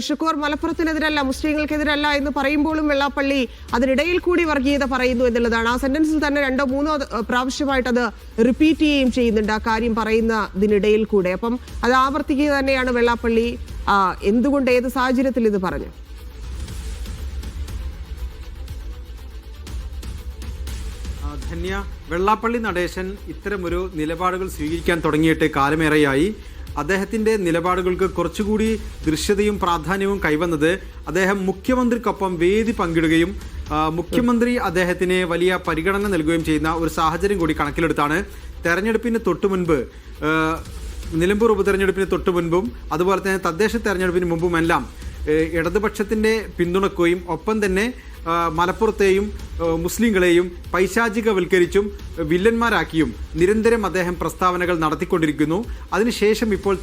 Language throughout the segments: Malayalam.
ഷുക്കൂർ മലപ്പുറത്തിനെതിരല്ല, മുസ്ലിങ്ങൾക്കെതിരല്ല എന്ന് പറയുമ്പോഴും വെള്ളാപ്പള്ളി അതിനിടയിൽ കൂടി വർഗീയത പറയുന്നു എന്നുള്ളതാണ്. ആ സെന്റൻസിൽ തന്നെ 2-3 പ്രാവശ്യമായിട്ട് അത് റിപ്പീറ്റ് ചെയ്യുകയും ചെയ്യുന്നുണ്ട്, ആ കാര്യം പറയുന്നതിനിടയിൽ കൂടെ. അപ്പം അത് ആവർത്തിക്കുക തന്നെയാണ് വെള്ളാപ്പള്ളി. എന്തുകൊണ്ട്, ഏത് സാഹചര്യത്തിൽ ഇത് പറഞ്ഞു? ധന്യ, വെള്ളാപ്പള്ളി നടേശൻ ഇത്തരമൊരു നിലപാടുകൾ സ്വീകരിക്കാൻ തുടങ്ങിയിട്ട് കാലമേറെയായി. അദ്ദേഹത്തിന്റെ നിലപാടുകൾക്ക് കുറച്ചുകൂടി ദൃശ്യതയും പ്രാധാന്യവും കൈവന്നത് അദ്ദേഹം മുഖ്യമന്ത്രിക്കൊപ്പം വേദി പങ്കിടുകയും മുഖ്യമന്ത്രി അദ്ദേഹത്തിന് വലിയ പരിഗണന നൽകുകയും ചെയ്യുന്ന ഒരു സാഹചര്യം കൂടി കണക്കിലെടുത്താണ്. തെരഞ്ഞെടുപ്പിന് തൊട്ടു മുൻപ്, നിലമ്പൂർ ഉപതെരഞ്ഞെടുപ്പിന് തൊട്ടു മുൻപും അതുപോലെ തന്നെ തദ്ദേശ തെരഞ്ഞെടുപ്പിന് മുമ്പുമെല്ലാം ഇടതുപക്ഷത്തിന്റെ പിന്തുണക്കുകയും ഒപ്പം തന്നെ മലപ്പുറത്തെയും മുസ്ലിങ്ങളെയും പൈശാചികവൽക്കരിച്ചും വില്ലന്മാരാക്കിയും നിരന്തരം അദ്ദേഹം പ്രസ്താവനകൾ നടത്തിക്കൊണ്ടിരിക്കുന്നു. അതിനുശേഷം ഇപ്പോൾ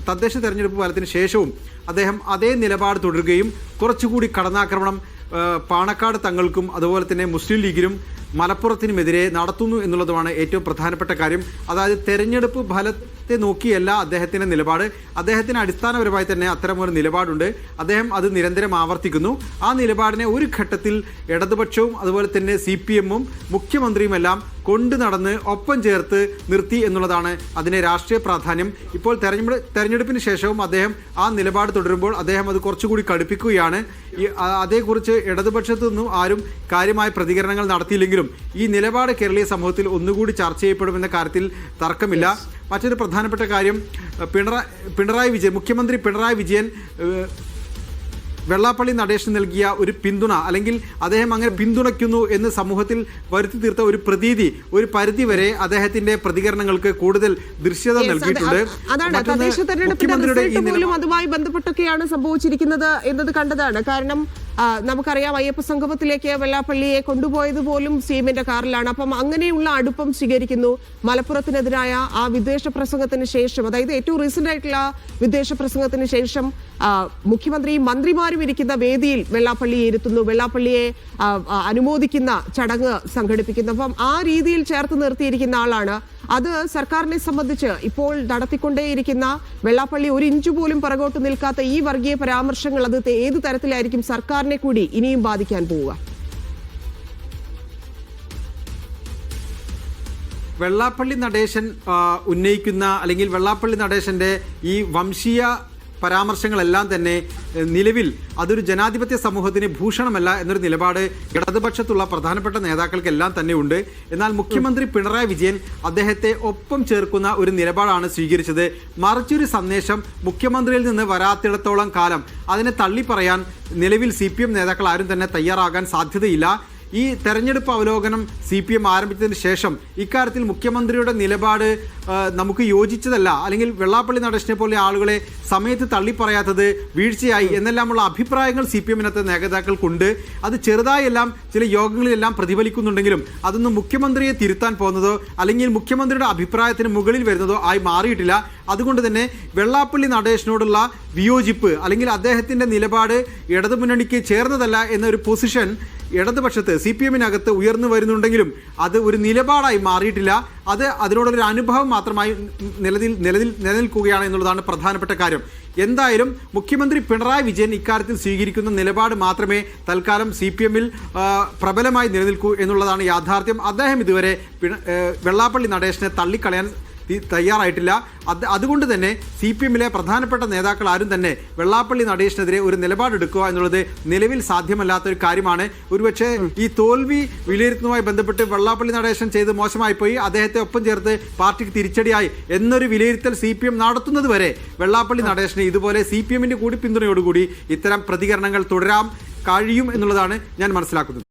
തദ്ദേശ തെരഞ്ഞെടുപ്പ് ഫലത്തിന് ശേഷവും അദ്ദേഹം അതേ നിലപാട് തുടരുകയും കുറച്ചുകൂടി കടന്നാക്രമണം പാണക്കാട് തങ്ങൾക്കും അതുപോലെ തന്നെ മുസ്ലിം ലീഗിനും മലപ്പുറത്തിനുമെതിരെ നടത്തുന്നു എന്നുള്ളതുമാണ് ഏറ്റവും പ്രധാനപ്പെട്ട കാര്യം. അതായത് തെരഞ്ഞെടുപ്പ് ഫലത്തെ നോക്കിയല്ല അദ്ദേഹത്തിൻ്റെ നിലപാട്. അദ്ദേഹത്തിന് അടിസ്ഥാനപരമായി തന്നെ അത്തരമൊരു നിലപാടുണ്ട്. അദ്ദേഹം അത് നിരന്തരം ആവർത്തിക്കുന്നു. ആ നിലപാടിനെ ഒരു ഘട്ടത്തിൽ ഇടതുപക്ഷവും അതുപോലെ തന്നെ CPM-ഉം മുഖ്യമന്ത്രിയുമെല്ലാം കൊണ്ടു നടന്ന് ഒപ്പം ചേർത്ത് നിർത്തി എന്നുള്ളതാണ് അതിൻ്റെ രാഷ്ട്രീയ പ്രാധാന്യം. ഇപ്പോൾ തെരഞ്ഞെടുപ്പിന് ശേഷവും അദ്ദേഹം ആ നിലപാട് തുടരുമ്പോൾ അദ്ദേഹം അത് കുറച്ചുകൂടി കടുപ്പിക്കുകയാണ്. അതേക്കുറിച്ച് ഇടതുപക്ഷത്തു നിന്നും ആരും കാര്യമായ പ്രതികരണങ്ങൾ നടത്തിയില്ലെങ്കിലും ഈ നിലപാട് കേരളീയ സമൂഹത്തിൽ ഒന്നുകൂടി ചർച്ച ചെയ്യപ്പെടുമെന്ന കാര്യത്തിൽ തർക്കമില്ല. മറ്റൊരു പ്രധാനപ്പെട്ട കാര്യം, മുഖ്യമന്ത്രി പിണറായി വിജയൻ വെള്ളാപ്പള്ളി നടേശന് നൽകിയ ഒരു പിന്തുണ, അല്ലെങ്കിൽ അദ്ദേഹം അങ്ങനെ പിന്തുണയ്ക്കുന്നു എന്ന് സമൂഹത്തിൽ വരുത്തി തീർത്ത ഒരു പ്രതീതി ഒരു പരിധിവരെ അദ്ദേഹത്തിന്റെ പ്രതികരണങ്ങൾക്ക് കൂടുതൽ ദൃശ്യത നൽകിയിട്ടുണ്ട്. അതുമായി ബന്ധപ്പെട്ടൊക്കെയാണ് സംഭവിച്ചിരിക്കുന്നത് എന്നത് കണ്ടതാണ്. കാരണം നമുക്കറിയാം, അയ്യപ്പ സംഗമത്തിലേക്ക് വെള്ളാപ്പള്ളിയെ കൊണ്ടുപോയത് പോലും CM-ന്റെ കാറിലാണ്. അപ്പം അങ്ങനെയുള്ള അടുപ്പം സ്വീകരിക്കുന്നു. മലപ്പുറത്തിനെതിരായ ആ വിദ്വേഷ പ്രസംഗത്തിന് ശേഷം, അതായത് ഏറ്റവും റീസെന്റ് ആയിട്ടുള്ള വിദ്വേഷ പ്രസംഗത്തിന് ശേഷം മുഖ്യമന്ത്രിയും മന്ത്രിമാരും ഇരിക്കുന്ന വേദിയിൽ വെള്ളാപ്പള്ളിയെ ഇരുത്തുന്നു, വെള്ളാപ്പള്ളിയെ അനുമോദിക്കുന്ന ചടങ്ങ് സംഘടിപ്പിക്കുന്നു. അപ്പം ആ രീതിയിൽ ചേർത്ത് നിർത്തിയിരിക്കുന്ന ആളാണ്. അത് സർക്കാരിനെ സംബന്ധിച്ച് ഇപ്പോൾ നടത്തിക്കൊണ്ടേയിരിക്കുന്ന വെള്ളാപ്പള്ളി ഒരു ഇഞ്ചു പോലും പുറകോട്ട് നിൽക്കാത്ത ഈ വർഗീയ പരാമർശങ്ങൾ അത് ഏത് തരത്തിലായിരിക്കും സർക്കാരിനെ കൂടി ഇനിയും ബാധിക്കാൻ പോവുക? വെള്ളാപ്പള്ളി നടേശൻ ഉന്നയിക്കുന്ന, അല്ലെങ്കിൽ വെള്ളാപ്പള്ളി നടേശന്റെ ഈ വംശീയ പരാമർശങ്ങളെല്ലാം തന്നെ നിലവിൽ അതൊരു ജനാധിപത്യ സമൂഹത്തിന് ഭൂഷണമല്ല എന്നൊരു നിലപാട് ഇടതുപക്ഷത്തുള്ള പ്രധാനപ്പെട്ട നേതാക്കൾക്കെല്ലാം തന്നെ ഉണ്ട്. എന്നാൽ മുഖ്യമന്ത്രി പിണറായി വിജയൻ അദ്ദേഹത്തെ ഒപ്പം ചേർക്കുന്ന ഒരു നിലപാടാണ് സ്വീകരിച്ചത്. മറിച്ചൊരു സന്ദേശം മുഖ്യമന്ത്രിയിൽ നിന്ന് വരാത്തിടത്തോളം കാലം അതിനെ തള്ളിപ്പറയാൻ നിലവിൽ CPM നേതാക്കൾ ആരും തന്നെ തയ്യാറാകാൻ സാധ്യതയില്ല. ഈ തെരഞ്ഞെടുപ്പ് അവലോകനം CPM ആരംഭിച്ചതിന് ശേഷം ഇക്കാര്യത്തിൽ മുഖ്യമന്ത്രിയുടെ നിലപാട് നമുക്ക് യോജിച്ചതല്ല, അല്ലെങ്കിൽ വെള്ളാപ്പള്ളി നടേശനെ പോലെ ആളുകളെ സമയത്ത് തള്ളിപ്പറയാത്തത് വീഴ്ചയായി എന്നെല്ലാമുള്ള അഭിപ്രായങ്ങൾ CPM-നകത്തെ നേതാക്കൾക്കുണ്ട്. അത് ചെറുതായെല്ലാം ചില യോഗങ്ങളിലെല്ലാം പ്രതിഫലിക്കുന്നുണ്ടെങ്കിലും അതൊന്നും മുഖ്യമന്ത്രിയെ തിരുത്താൻ പോകുന്നതോ അല്ലെങ്കിൽ മുഖ്യമന്ത്രിയുടെ അഭിപ്രായത്തിന് മുകളിൽ വരുന്നതോ ആയി മാറിയിട്ടില്ല. അതുകൊണ്ട് തന്നെ വെള്ളാപ്പള്ളി നടേശനോടുള്ള വിയോജിപ്പ്, അല്ലെങ്കിൽ അദ്ദേഹത്തിൻ്റെ നിലപാട് ഇടതുമുന്നണിക്ക് ചേർന്നതല്ല എന്നൊരു പൊസിഷൻ ഇടതുപക്ഷത്ത് CPM-നകത്ത് ഉയർന്നു വരുന്നുണ്ടെങ്കിലും അത് ഒരു നിലപാടായി മാറിയിട്ടില്ല. അത് അതിനോടൊരു അനുഭവം മാത്രമായി നിലനിൽക്കുകയാണ് എന്നുള്ളതാണ് പ്രധാനപ്പെട്ട കാര്യം. എന്തായാലും മുഖ്യമന്ത്രി പിണറായി വിജയൻ ഇക്കാര്യത്തിൽ സ്വീകരിക്കുന്ന നിലപാട് മാത്രമേ തൽക്കാലം CPM-ൽ പ്രബലമായി നിലനിൽക്കൂ എന്നുള്ളതാണ് യാഥാർത്ഥ്യം. അദ്ദേഹം ഇതുവരെ വെള്ളാപ്പള്ളി നടേശനെ തള്ളിക്കളയാൻ തയ്യാറായിട്ടില്ല. അതുകൊണ്ട് തന്നെ CPM-ലെ പ്രധാനപ്പെട്ട നേതാക്കൾ ആരും തന്നെ വെള്ളാപ്പള്ളി നടേശനെതിരെ ഒരു നിലപാടെടുക്കുക എന്നുള്ളത് നിലവിൽ സാധ്യമല്ലാത്തൊരു കാര്യമാണ്. ഒരുപക്ഷെ ഈ തോൽവി വിലയിരുത്തുന്നതുമായി ബന്ധപ്പെട്ട് വെള്ളാപ്പള്ളി നടേശൻ ചെയ്ത് മോശമായി പോയി, അദ്ദേഹത്തെ ഒപ്പം ചേർത്ത് പാർട്ടിക്ക് തിരിച്ചടിയായി എന്നൊരു വിലയിരുത്തൽ CPM നടത്തുന്നത് വരെ വെള്ളാപ്പള്ളി നടേശന് ഇതുപോലെ CPM-ന്റെ കൂടി പിന്തുണയോടുകൂടി ഇത്തരം പ്രതികരണങ്ങൾ തുടരാൻ കഴിയും എന്നുള്ളതാണ് ഞാൻ മനസ്സിലാക്കുന്നത്.